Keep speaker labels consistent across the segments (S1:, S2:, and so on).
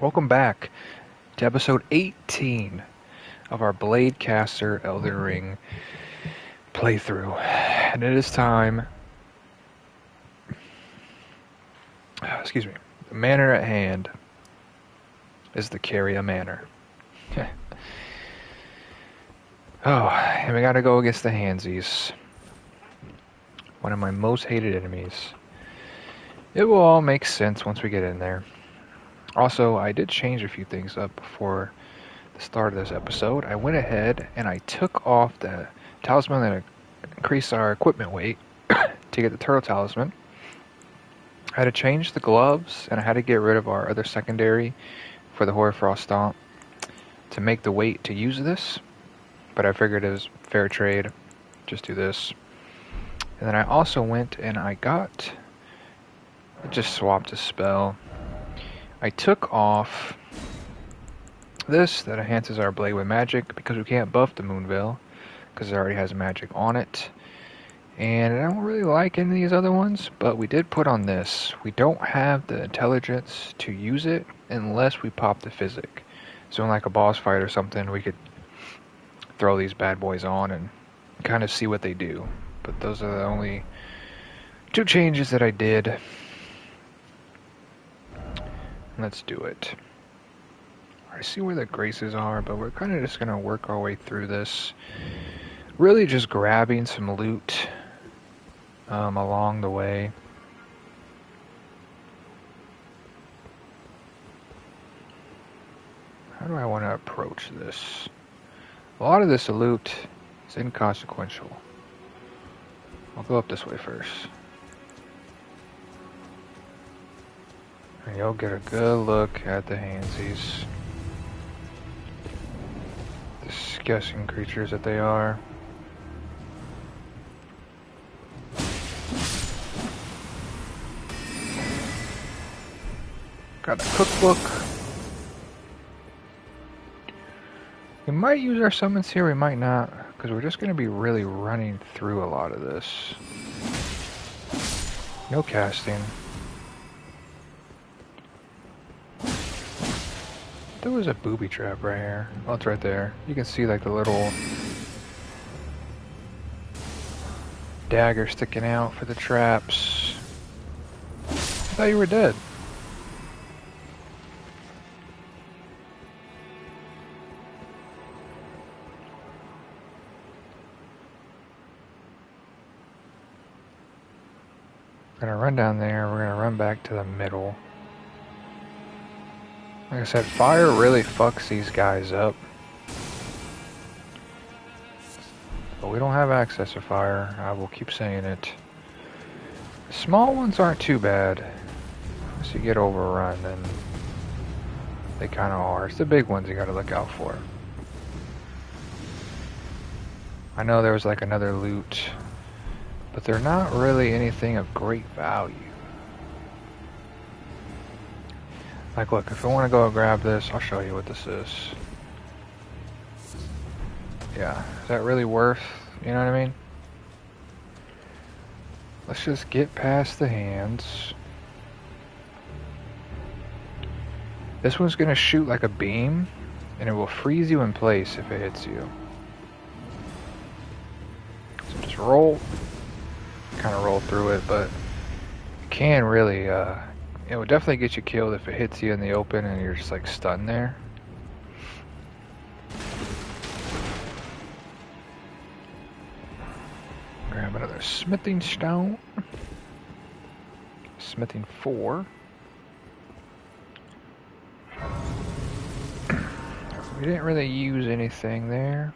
S1: Welcome back to episode 18 of our Bladecaster Elden Ring playthrough. And it is time... excuse me. The manor at hand is the Caria Manor. Oh, and we gotta go against the Handsies. One of my most hated enemies. It will all make sense once we get in there. Also, I did change a few things up before the start of this episode. I went ahead and I took off the talisman that increased our equipment weight to get the turtle talisman. I had to change the gloves and I had to get rid of our other secondary for the Hoarfrost Stomp to make the weight to use this. But I figured it was fair trade. Just do this. And then I also went and I just swapped a spell. I took off this that enhances our blade with magic because we can't buff the Moonveil because it already has magic on it. And I don't really like any of these other ones, but we did put on this. We don't have the intelligence to use it unless we pop the physic. So in like a boss fight or something, we could throw these bad boys on and kind of see what they do. But those are the only two changes that I did. Let's do it. I see where the graces are, but we're kind of just going to work our way through this. Really just grabbing some loot along the way. How do I want to approach this? A lot of this loot is inconsequential. I'll go up this way first. And you'll get a good look at the Handsies. Disgusting creatures that they are. Got the cookbook. We might use our summons here, we might not, because we're just going to be really running through a lot of this. No casting. There was a booby trap right here. Oh, it's right there. You can see like the little dagger sticking out for the traps. I thought you were dead. We're gonna run down there. We're gonna run back to the middle. Like I said, fire really fucks these guys up. But we don't have access to fire. I will keep saying it. The small ones aren't too bad. Once you get overrun, then they kind of are. It's the big ones you gotta look out for. I know there was like another loot, but they're not really anything of great value. Like, look, if I want to go grab this, I'll show you what this is. Yeah, is that really worth, you know what I mean? Let's just get past the hands. This one's going to shoot like a beam, and it will freeze you in place if it hits you. So just roll. Kind of roll through it, but you can really, it would definitely get you killed if it hits you in the open and you're just like stunned there. Grab another smithing stone. Smithing 4. We didn't really use anything there.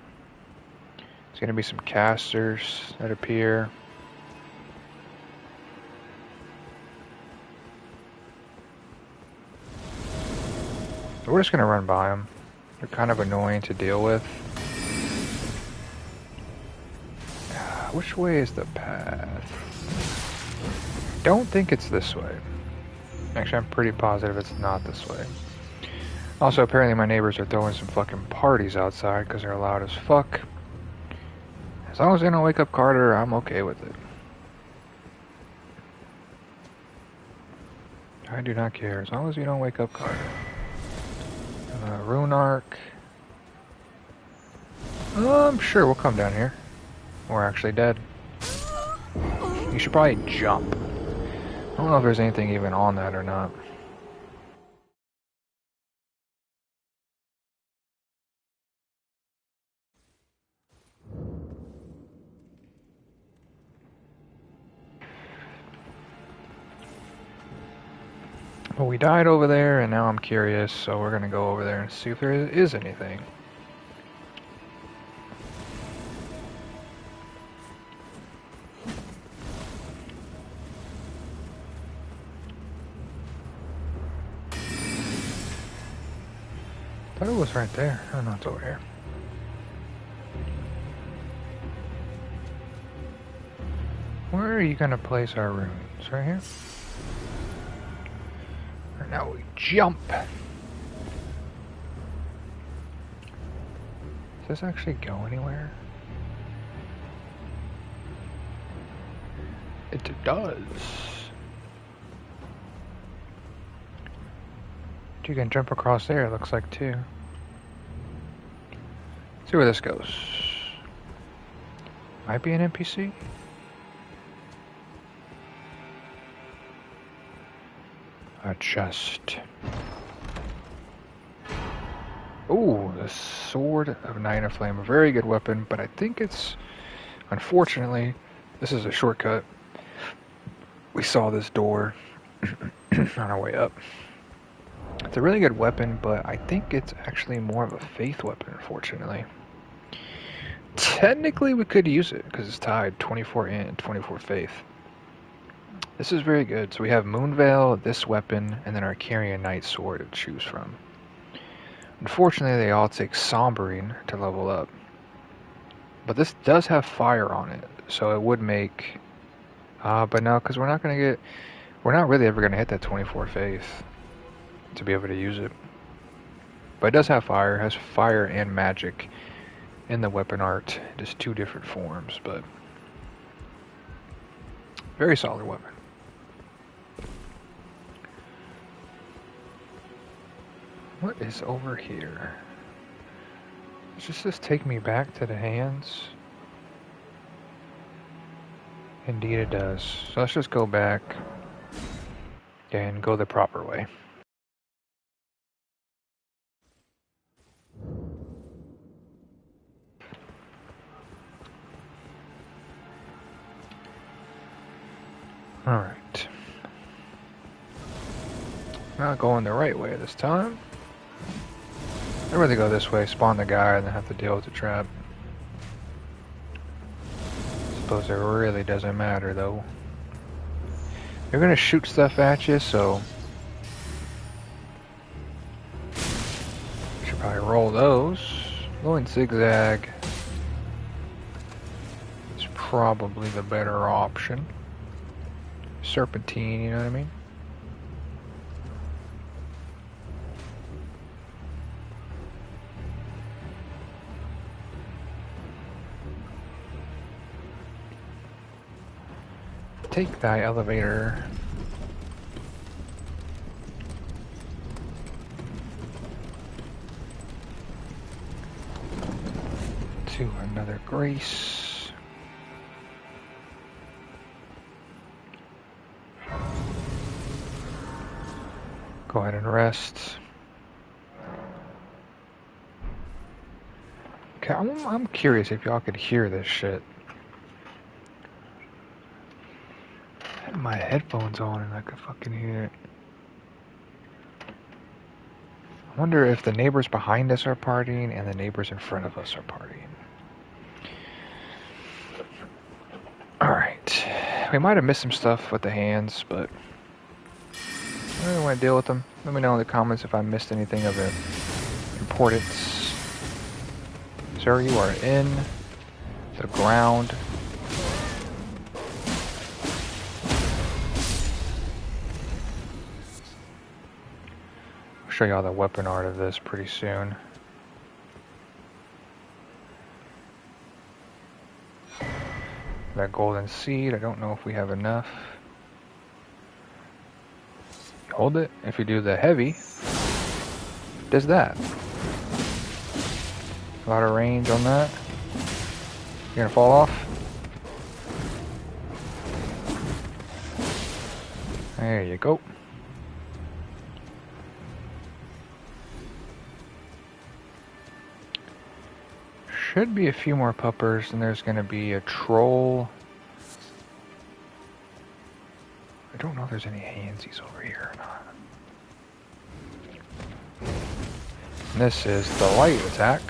S1: There's going to be some casters that appear. So we're just going to run by them. They're kind of annoying to deal with. Which way is the path? Don't think it's this way. Actually, I'm pretty positive it's not this way. Also, apparently my neighbors are throwing some fucking parties outside because they're loud as fuck. As long as they don't wake up Carter, I'm okay with it. I do not care, as long as you don't wake up Carter. Rune Arc. Sure, we'll come down here. We're actually dead. You should probably jump. I don't know if there's anything even on that or not. Well, we died over there, and now I'm curious, so we're gonna go over there and see if there is anything. Thought it was right there. Oh no, it's over here. Where are you gonna place our runes? Right here? Or now we jump! Does this actually go anywhere? It does. You can jump across there, it looks like, too. See where this goes. Might be an NPC? A chest. Ooh, the Sword of Night and Flame. A very good weapon, but I think it's... Unfortunately, this is a shortcut. We saw this door on our way up. It's a really good weapon, but I think it's actually more of a faith weapon, unfortunately. Technically, we could use it, because it's tied 24 in, 24 faith. This is very good. So we have Moonveil, this weapon, and then our Caria Knight Sword to choose from. Unfortunately, they all take Sombering to level up. But this does have fire on it, so it would make... but no, because we're not going to get... We're not really ever going to hit that 24 faith to be able to use it. But it does have fire. It has fire and magic in the weapon art. Just two different forms, but... Very solid weapon. What is over here? Does this take me back to the hands? Indeed it does. So let's just go back and go the proper way. Alright. Not going the right way this time. I'd rather go this way, spawn the guy, and then have to deal with the trap. Suppose it really doesn't matter, though. They're gonna shoot stuff at you, so... Should probably roll those. Going zigzag is probably the better option. Serpentine, you know what I mean? Take thy elevator. To another grace. Go ahead and rest. Okay, I'm curious if y'all could hear this shit. I had my headphones on and I could fucking hear it. I wonder if the neighbors behind us are partying and the neighbors in front of us are partying. Alright. We might have missed some stuff with the hands, but I don't want to deal with them. Let me know in the comments if I missed anything of importance. Sir, you are in the ground. I'll show y'all the weapon art of this pretty soon. That golden seed, I don't know if we have enough. Hold it. If you do the heavy, does that. A lot of range on that. You're gonna fall off? There you go. Should be a few more puppers, and there's gonna be a troll. I don't know if there's any handsies over here or not. And this is the light attack.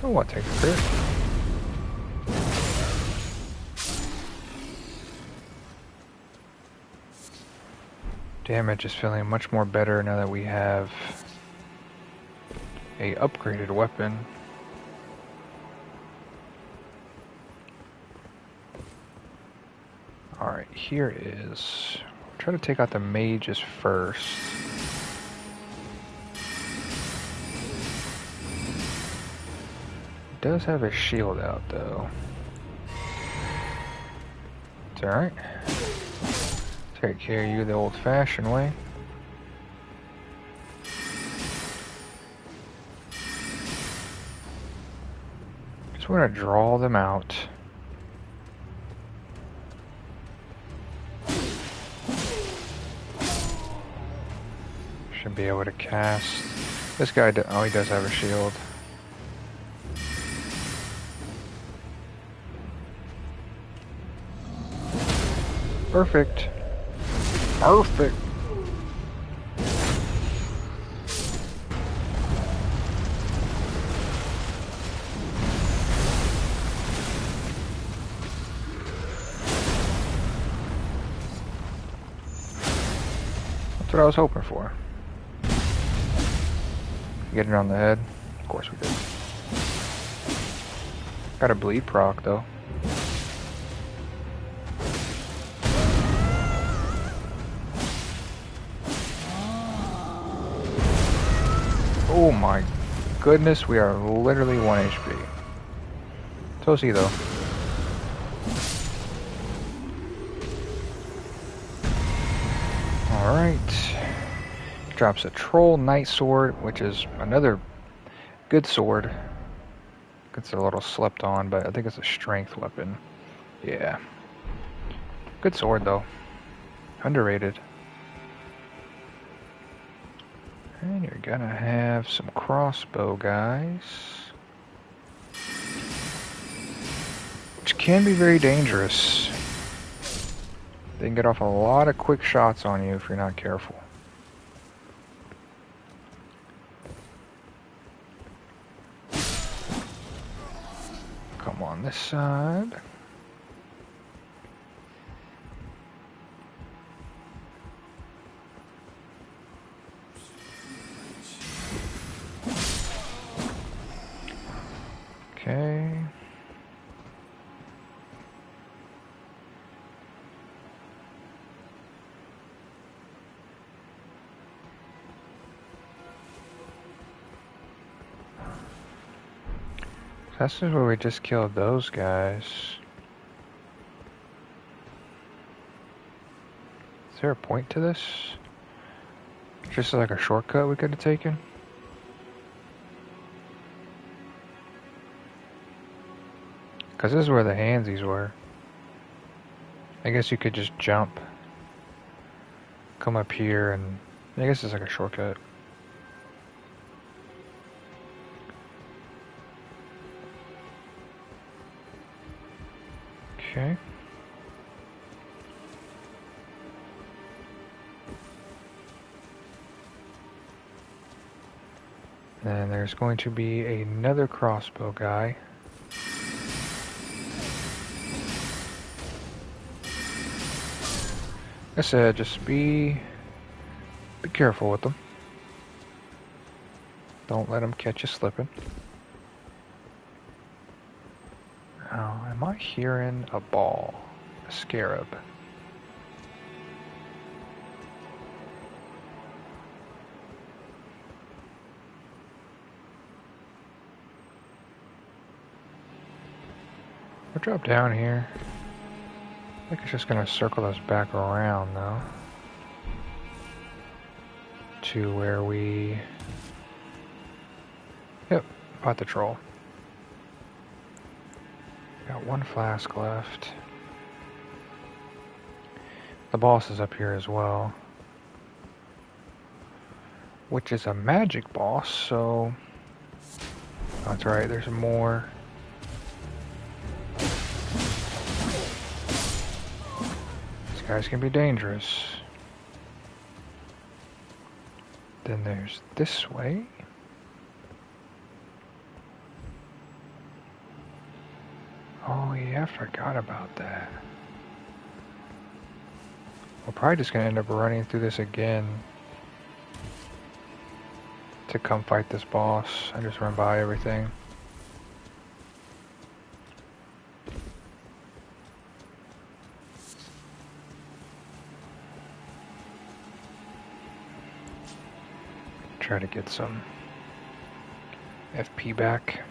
S1: Oh, what, take a crit? Damage is feeling much more better now that we have a upgraded weapon. Alright, here is... Try to take out the mages first. It does have a shield out though. It's alright. Take care of you the old-fashioned way. Just want to draw them out. Should be able to cast. This guy, oh, he does have a shield. Perfect. Perfect. That's what I was hoping for. Get it on the head. Of course we did. Got a bleed proc though. Oh my goodness, we are literally 1 HP. So is he though. Alright. Drops a Troll Knight Sword, which is another good sword. Gets a little slept on, but I think it's a strength weapon. Yeah. Good sword though. Underrated. And you're gonna have some crossbow guys. Which can be very dangerous. They can get off a lot of quick shots on you if you're not careful. Come on this side. Okay. This is where we just killed those guys. Is there a point to this? Just like a shortcut we could have taken? Because this is where the handsies were. I guess you could just jump. Come up here and... I guess it's like a shortcut. Okay. And there's going to be another crossbow guy. Like I said, just be careful with them. Don't let them catch you slipping. Oh, am I hearing a ball? A scarab. We'll drop down here. I think it's just gonna circle us back around though. to where we... Yep, fought the troll. Got one flask left. The boss is up here as well. Which is a magic boss, so... That's right, there's more. These guys can be dangerous. Then there's this way. Oh yeah, I forgot about that. We're probably just gonna end up running through this again to come fight this boss. I just run by everything. Try to get some FP back.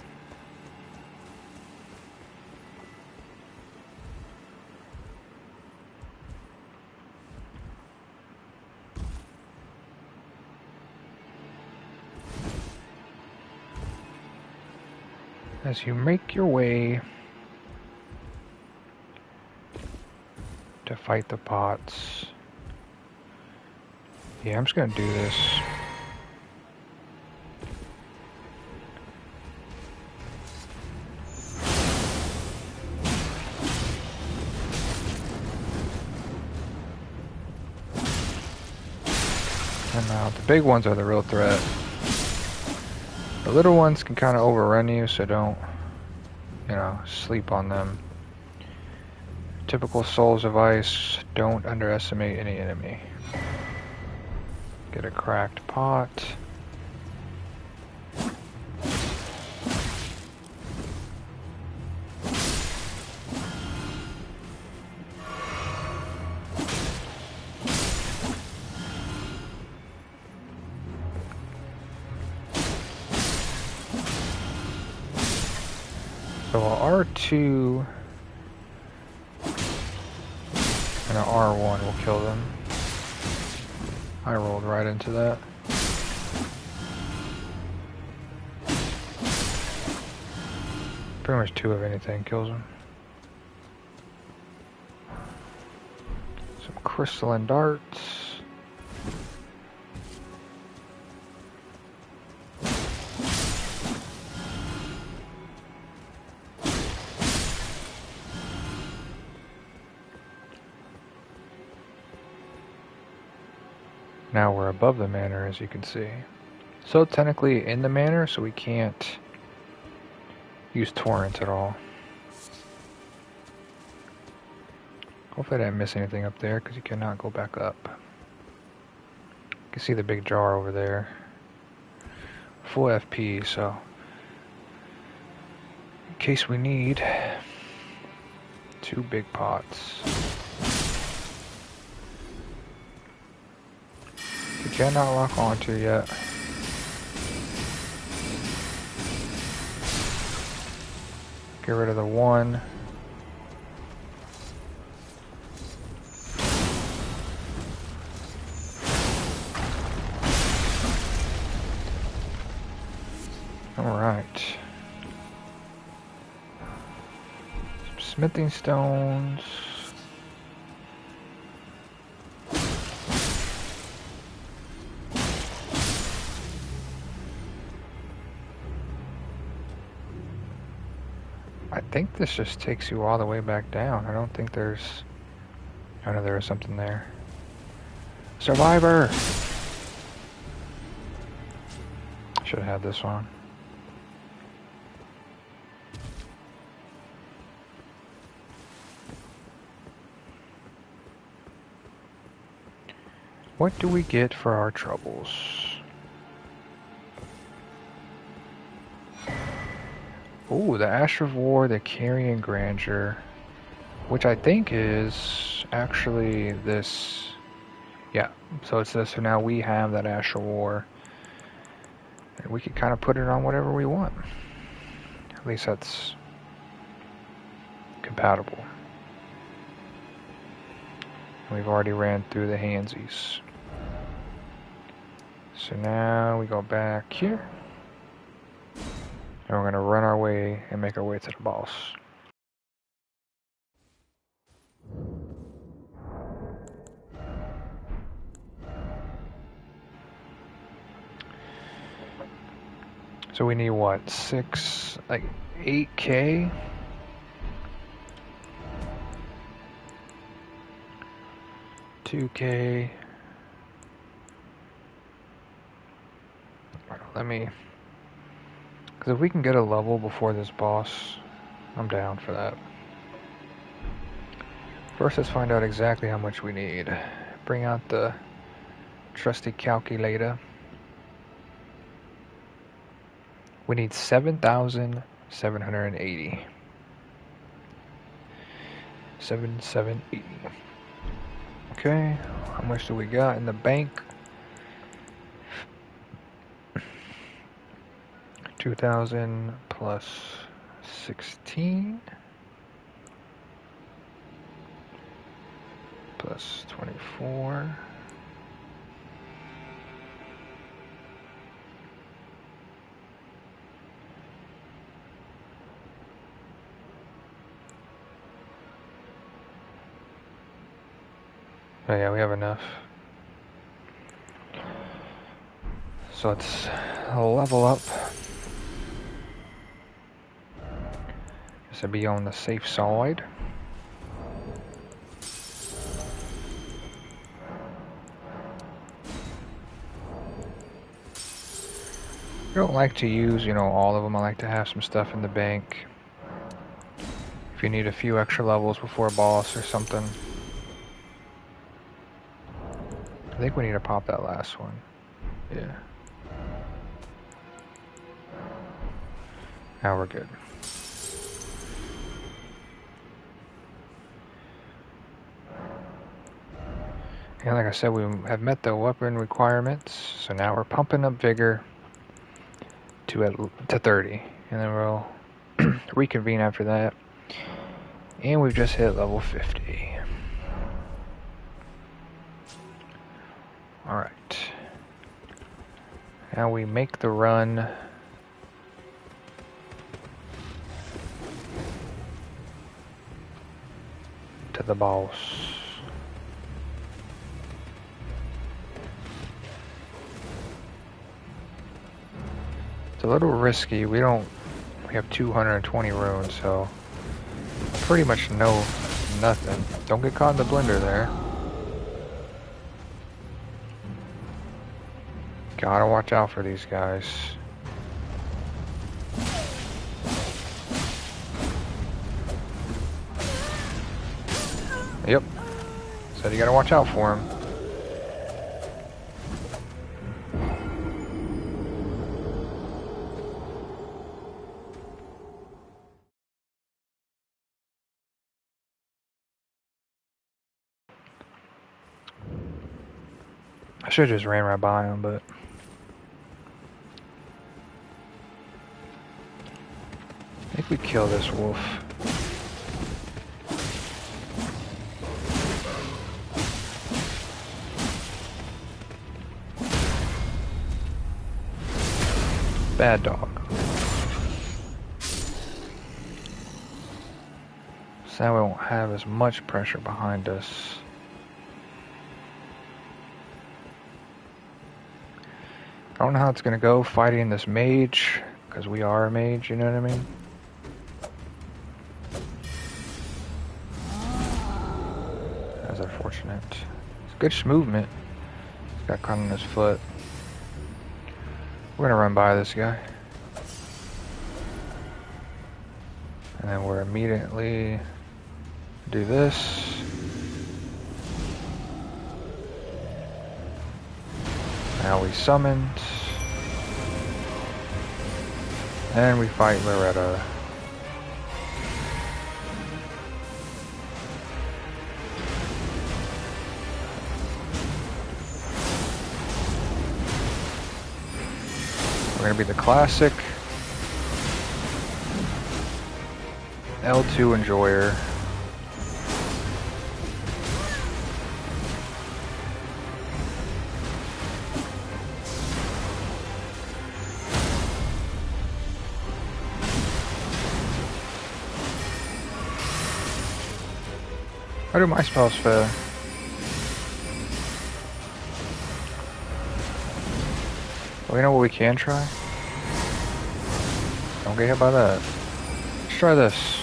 S1: As you make your way to fight the pots. Yeah, I'm just gonna do this. And now the big ones are the real threat. The little ones can kind of overrun you, so don't, you know, sleep on them. Typical Souls of Ice, don't underestimate any enemy. Get a cracked pot. So a R2 and an R1 will kill them. I rolled right into that. Pretty much 2 of anything kills them. Some crystalline darts. Now we're above the manor, as you can see. So technically in the manor, so we can't use torrents at all. Hopefully I didn't miss anything up there, because you cannot go back up. You can see the big jar over there. Full FP, so in case we need 2 big pots. You cannot lock onto yet. Get rid of the 1. Alright. Some smithing stones. I think this just takes you all the way back down. I don't think there's... I know there is something there. Survivor! Should have had this one. What do we get for our troubles? Ooh, the Ash of War, the Caria Grandeur, which I think is actually this. Yeah, so it's this. So now we have that Ash of War, and we can kind of put it on whatever we want. At least that's compatible. And we've already ran through the handsies. So now we go back here. And we're going to run our way and make our way to the boss. So we need what? 8K? $2K. Let me... Because if we can get a level before this boss, I'm down for that. First, let's find out exactly how much we need. Bring out the trusty calculator. We need 7,780. 7,780. Okay, how much do we got in the bank? 2,000 plus 16 plus 24. Oh yeah, we have enough. So let's level up. This will be on the safe side. I don't like to use, all of them. I like to have some stuff in the bank. If you need a few extra levels before a boss or something. I think we need to pop that last one. Yeah. Now we're good. And like I said, we have met the weapon requirements, so now we're pumping up vigor to 30, and then we'll reconvene after that. And we've just hit level 50. Alright. Now we make the run to the boss. It's a little risky. We have 220 runes, so pretty much nothing. Don't get caught in the blender there. Gotta watch out for these guys. Yep. Said you gotta watch out for him. I should have just ran right by him, but I think we kill this wolf. Bad dog. So now we won't have as much pressure behind us. I don't know how it's gonna go fighting this mage, because we are a mage, you know what I mean? That's unfortunate. It's good movement. He's got caught on his foot. We're gonna run by this guy. And then we're immediately do this. Now we summoned. And we fight Loretta. We're gonna be the classic L2 enjoyer. How do my spells fail? Well, you know what we can try? Don't get hit by that. Let's try this.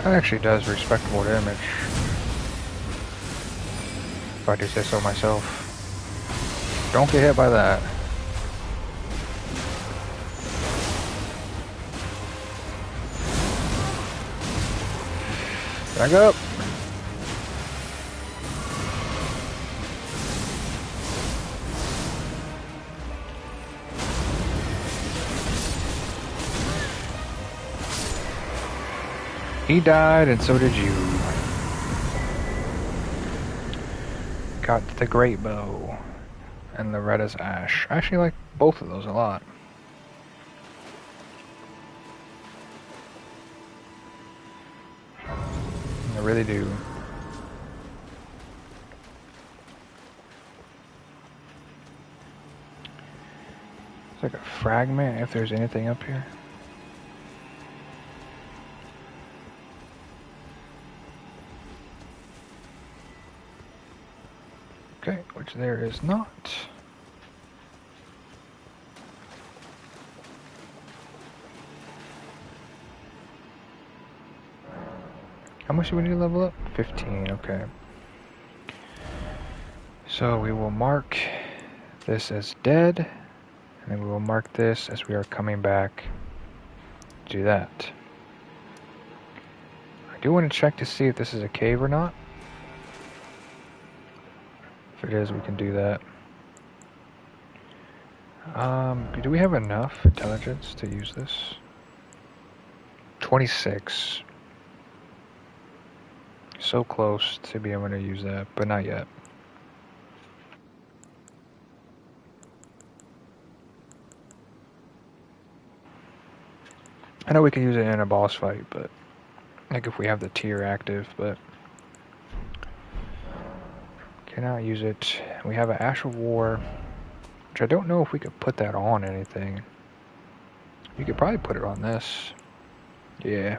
S1: That actually does respectable damage. If I do say so myself. Don't get hit by that. Back up. He died, and so did you. Got the great bow and the red as ash. I actually like both of those a lot. I really do. It's like a fragment if there's anything up here. Okay, which there is not. How much do we need to level up? 15, okay. So we will mark this as dead, and then we will mark this as we are coming back to do that. I do want to check to see if this is a cave or not. If it is, we can do that. Do we have enough intelligence to use this? 26. So close to be able to use that, but not yet. I know we can use it in a boss fight, but like if we have the tier active, but cannot use it. We have an Ash of War, which I don't know if we could put that on anything. You could probably put it on this. Yeah.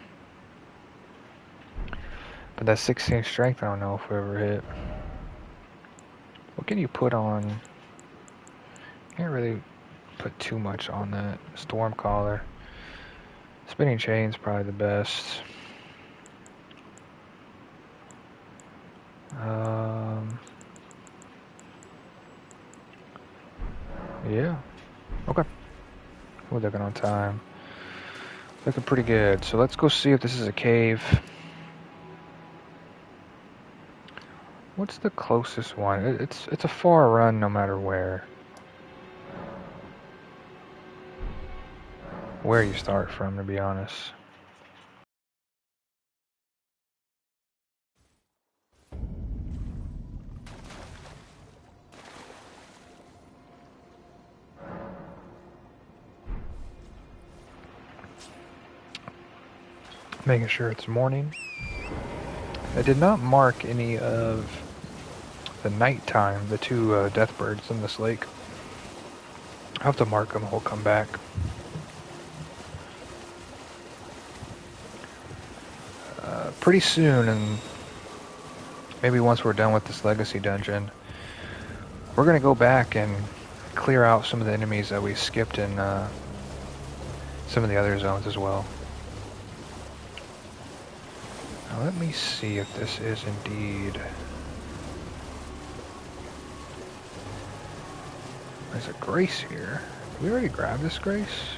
S1: But that 16 strength, I don't know if we ever hit. What can you put on? Can't really put too much on that. Storm Collar. Spinning Chain's probably the best. Yeah. Okay. We're looking on time. Looking pretty good. So let's go see if this is a cave. What's the closest one? It's a far run no matter where you start from, to be honest. Making sure it's morning. I did not mark any of the nighttime, the two death birds in this lake. I'll have to mark them, we'll come back. Pretty soon, and maybe once we're done with this legacy dungeon, we're going to go back and clear out some of the enemies that we skipped in some of the other zones as well. Now let me see if this is indeed... There's a grace here. Did we already grab this grace?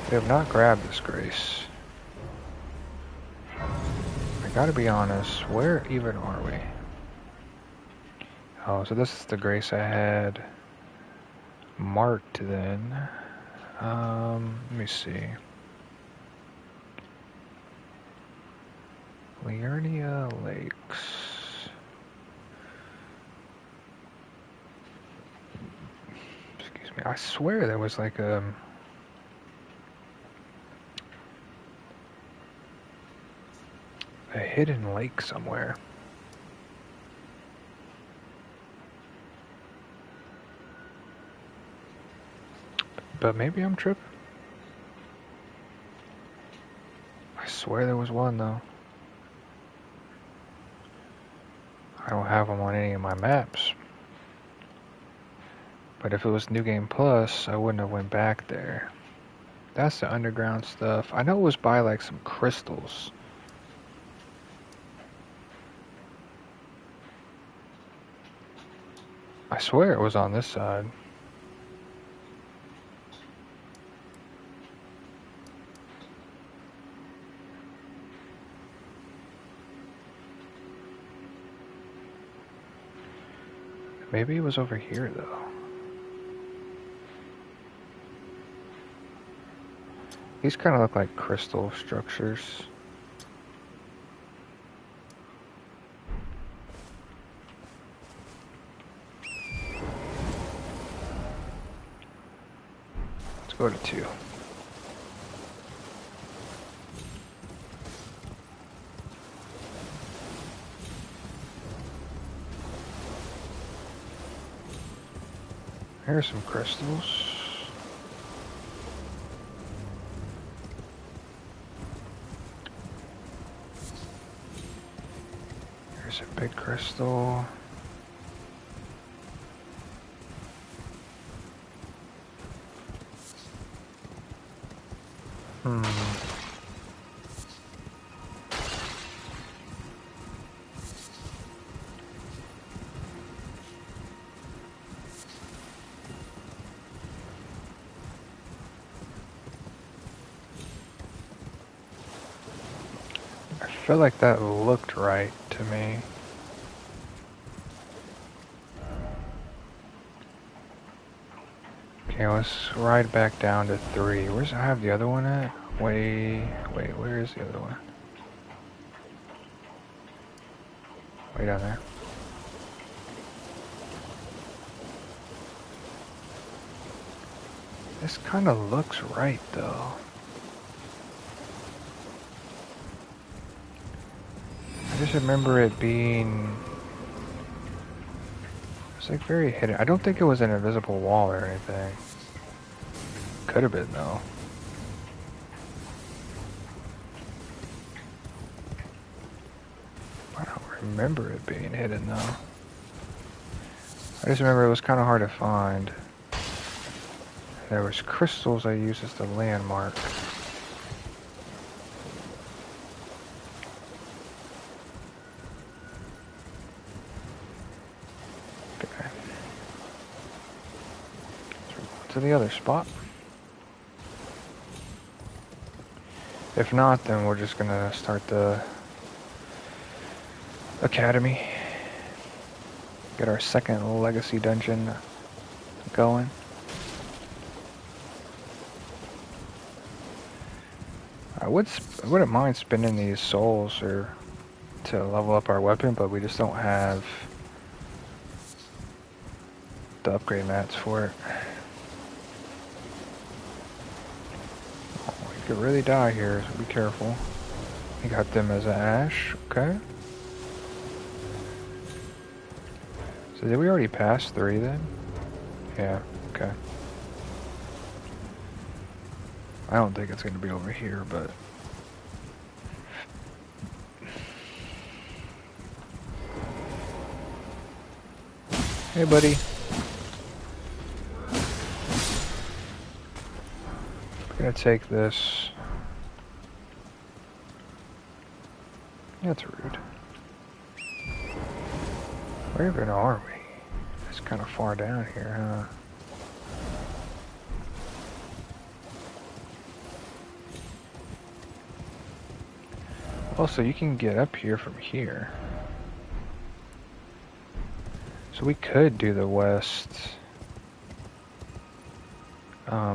S1: We have not grabbed this grace. I gotta be honest, where even are we? Oh, so this is the grace I had marked then. Let me see. Liurnia Lakes. Excuse me, I swear there was like a hidden lake somewhere. But maybe I'm tripping. I swear there was one though. I don't have them on any of my maps. But if it was New Game Plus, I wouldn't have went back there. That's the underground stuff. I know it was by like some crystals. I swear it was on this side. Maybe it was over here though. These kind of look like crystal structures. Let's go to 2. Here's some crystals. Here's a big crystal. I feel like that looked right to me. Okay, let's ride back down to 3. Where's I have the other one at? Wait, where is the other one? Way down there. This kind of looks right though. I just remember it being... It's like very hidden. I don't think it was an invisible wall or anything. Could have been though. I don't remember it being hidden though. I just remember it was kind of hard to find. There was crystals I used as the landmark. Okay. To the other spot. If not, then we're just gonna start the academy. Get our second legacy dungeon going. I wouldn't mind spending these souls or to level up our weapon, but we just don't have the upgrade mats for it. Oh, we could really die here, so be careful. We got them as an ash, okay. So did we already pass 3 then? Yeah, okay. I don't think it's going to be over here, but... Hey, buddy. I'm going to take this. That's rude. Where even are we? It's kind of far down here, huh? Also, you can get up here from here. So we could do the west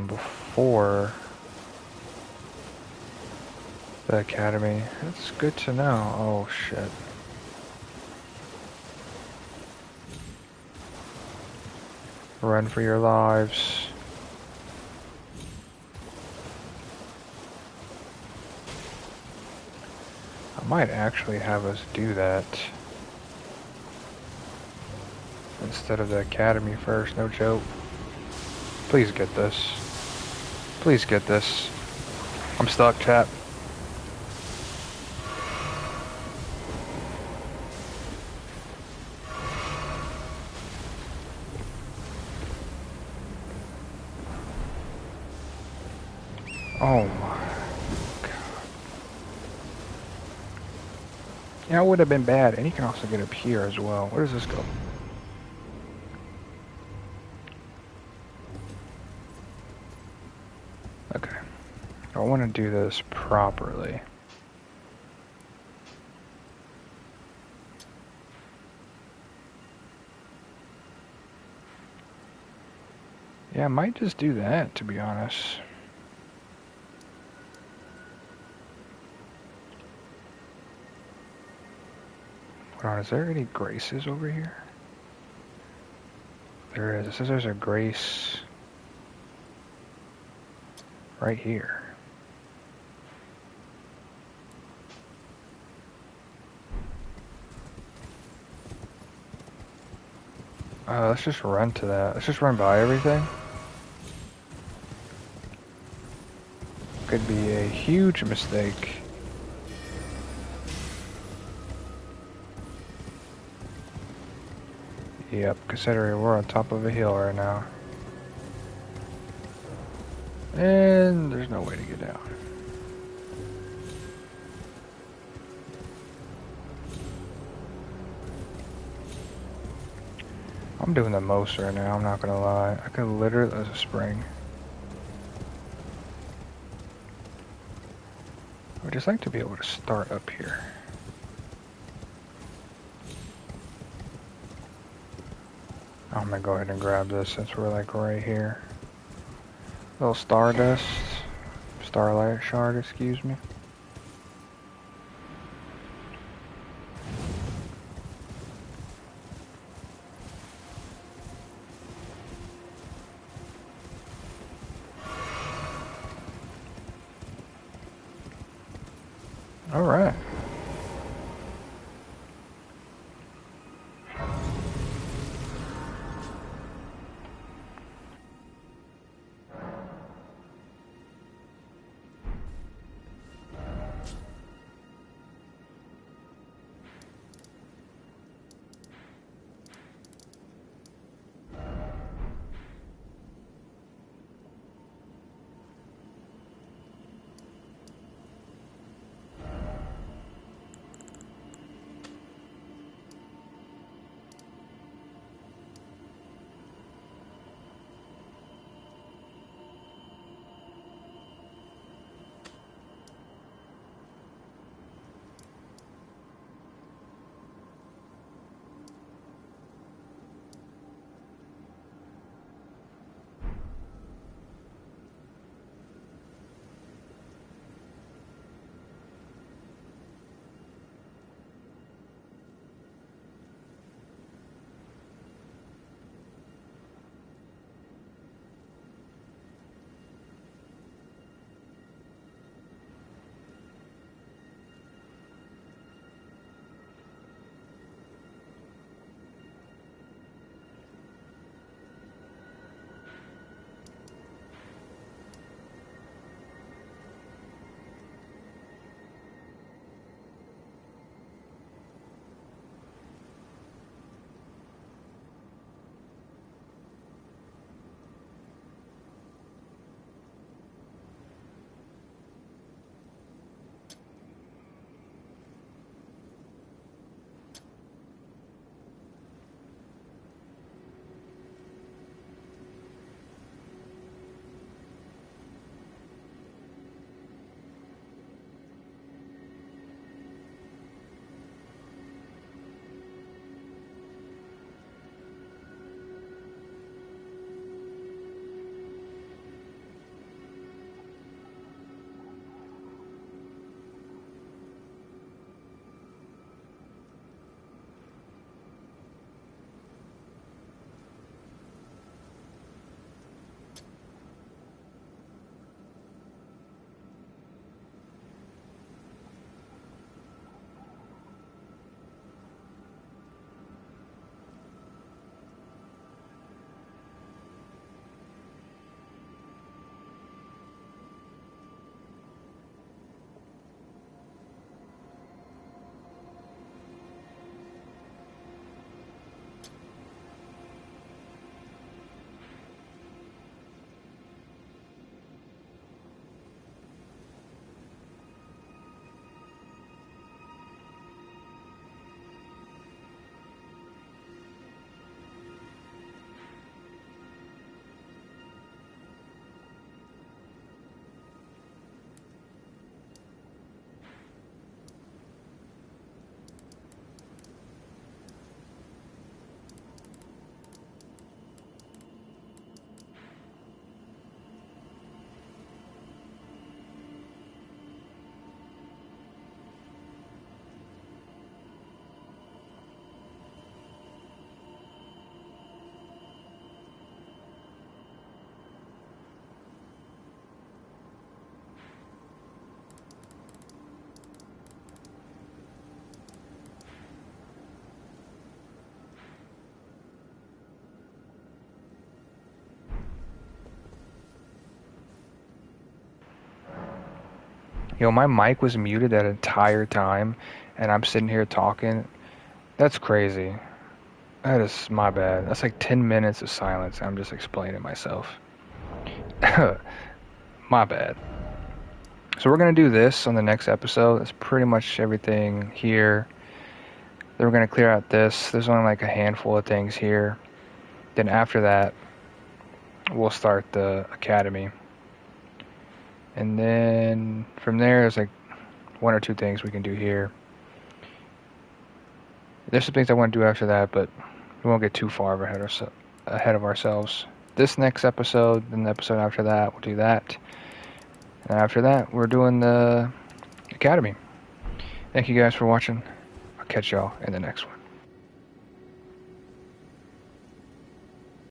S1: before the academy. That's good to know. Oh shit. Run for your lives. I might actually have us do that instead of the academy first, no joke. Please get this. Please get this. I'm stuck, chat. Oh my god. Yeah, it would have been bad. And you can also get up here as well. Where does this go? Okay. I want to do this properly. Yeah, I might just do that, to be honest. Hold on, is there any graces over here? There is. It says there's a grace right here. Let's just run to that. Let's just run by everything. Could be a huge mistake. Yep, considering we're on top of a hill right now. And there's no way to get down. I'm doing the most right now, I'm not gonna lie. I could literally, there's a spring. I would just like to be able to start up here. I'm gonna go ahead and grab this since we're like right here. Little stardust. Starlight shard, excuse me. Alright. My mic was muted that entire time, and I'm sitting here talking. That's crazy. That is my bad. That's like 10 minutes of silence. I'm just explaining myself. My bad. So we're going to do this on the next episode. That's pretty much everything here. Then we're going to clear out this. There's only like a handful of things here. Then after that, we'll start the academy. And then from there, there's like one or two things we can do here. There's some things I want to do after that, but we won't get too far ahead of ourselves. This next episode, then the episode after that, we'll do that. And after that, we're doing the academy. Thank you guys for watching. I'll catch y'all in the next one.